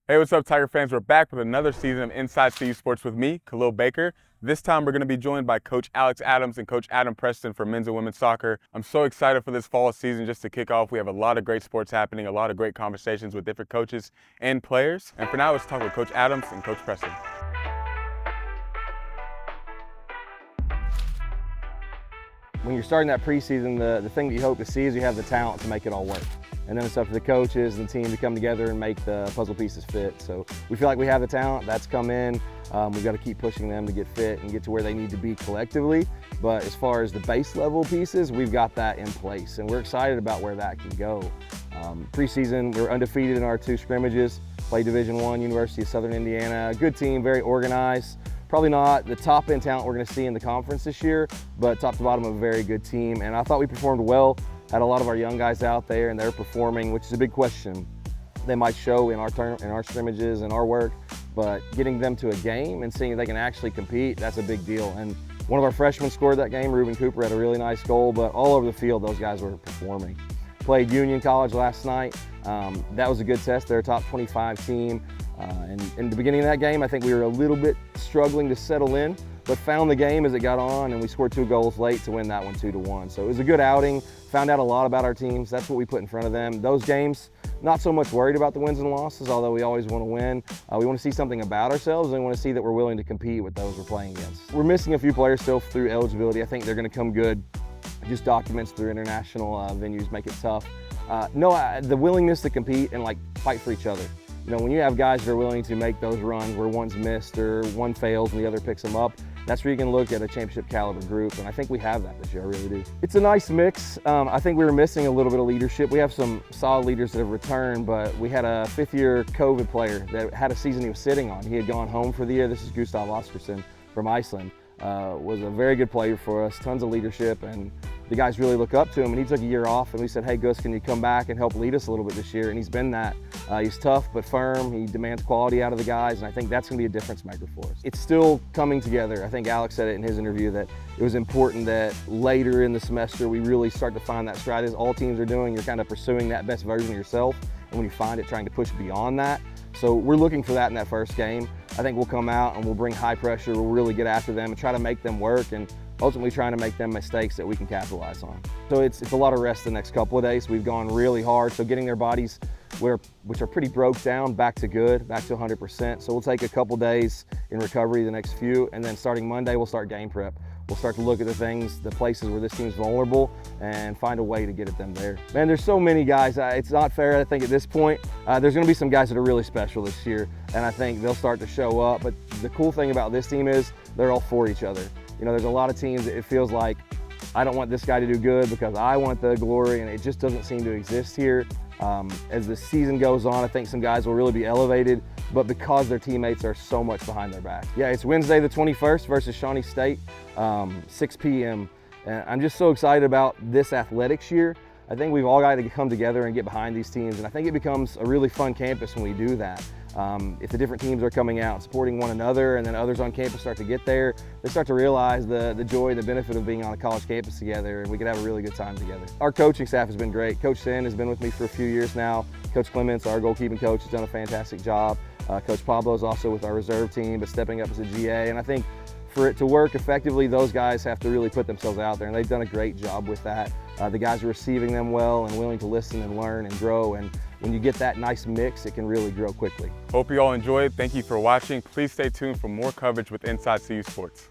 Hey, what's up, Tiger fans? We're back with another season of Inside CU Sports with me, Khalil Baker. This time we're going to be joined by Coach Alex Adams and Coach Adam Preston for men's and women's soccer. I'm so excited for this fall season just to kick off. We have a lot of great sports happening, a lot of great conversations with different coaches and players. And for now, let's talk with Coach Adams and Coach Preston. When you're starting that preseason, the thing that you hope to see is you have the talent to make it all work. And then it's up to the coaches and the team to come together and make the puzzle pieces fit. So we feel like we have the talent, that's come in. We've got to keep pushing them to get fit and get to where they need to be collectively. But as far as the base level pieces, we've got that in place and we're excited about where that can go. Preseason, we're undefeated in our 2 scrimmages, played Division I, University of Southern Indiana. Good team, very organized. Probably not the top end talent we're going to see in the conference this year, but top to bottom a very good team. And I thought we performed well. Had a lot of our young guys out there and they're performing, which is a big question. They might show in our scrimmages and our work, but getting them to a game and seeing if they can actually compete, that's a big deal. And one of our freshmen scored that game. Ruben Cooper had a really nice goal, but all over the field, those guys were performing. Played Union College last night. That was a good test. They're a top 25 team. And in the beginning of that game, I think we were a little bit struggling to settle in, but found the game as it got on, and we scored 2 goals late to win that one 2-1. So it was a good outing. Found out a lot about our teams. That's what we put in front of them. Those games, not so much worried about the wins and losses, although we always want to win. We want to see something about ourselves, and we want to see that we're willing to compete with those we're playing against. We're missing a few players still through eligibility. I think they're going to come good. Just documents through international venues make it tough. The willingness to compete and fight for each other. You know, when you have guys that are willing to make those runs where one's missed or one fails and the other picks them up, that's where you can look at a championship caliber group, and I think we have that this year, I really do. It's a nice mix. I think we were missing a little bit of leadership. We have some solid leaders that have returned, but we had a 5th-year COVID player that had a season he was sitting on. He had gone home for the year. This is Gustav Oscarsson from Iceland. Was a very good player for us, tons of leadership, and the guys really look up to him. And he took a year off, and we said, hey Gus, can you come back and help lead us a little bit this year? And he's been that. He's tough but firm. He demands quality out of the guys, and I think that's going to be a difference maker for us. It's still coming together. I think Alex said it in his interview that it was important that later in the semester we really start to find that stride. As all teams are doing, you're kind of pursuing that best version of yourself, and when you find it, trying to push beyond that. So we're looking for that in that first game. I think we'll come out and we'll bring high pressure. We'll really get after them and try to make them work, and ultimately trying to make them mistakes that we can capitalize on. So it's a lot of rest the next couple of days. We've gone really hard, so getting their bodies, which are pretty broke down, back to good, back to 100%. So we'll take a couple days in recovery the next few, and then starting Monday, we'll start game prep. We'll start to look at the places where this team's vulnerable and find a way to get at them there. Man, there's so many guys. It's not fair, I think, at this point. There's gonna be some guys that are really special this year, and I think they'll start to show up. But the cool thing about this team is they're all for each other. You know, there's a lot of teams that it feels like, I don't want this guy to do good because I want the glory, and it just doesn't seem to exist here. As the season goes on, I think some guys will really be elevated, but because their teammates are so much behind their back. Yeah, it's Wednesday the 21st versus Shawnee State, 6 p.m. And I'm just so excited about this athletics year. I think we've all got to come together and get behind these teams, and I think it becomes a really fun campus when we do that. If the different teams are coming out, supporting one another, and then others on campus start to get there, they start to realize the joy and the benefit of being on a college campus together, and we can have a really good time together. Our coaching staff has been great. Coach Sin has been with me for a few years now. Coach Clements, our goalkeeping coach, has done a fantastic job. Coach Pablo is also with our reserve team, but stepping up as a GA, and I think for it to work effectively, those guys have to really put themselves out there, and they've done a great job with that. The guys are receiving them well and willing to listen and learn and grow, and when you get that nice mix, it can really grow quickly. Hope you all enjoyed. Thank you for watching. Please stay tuned for more coverage with Inside CU Sports.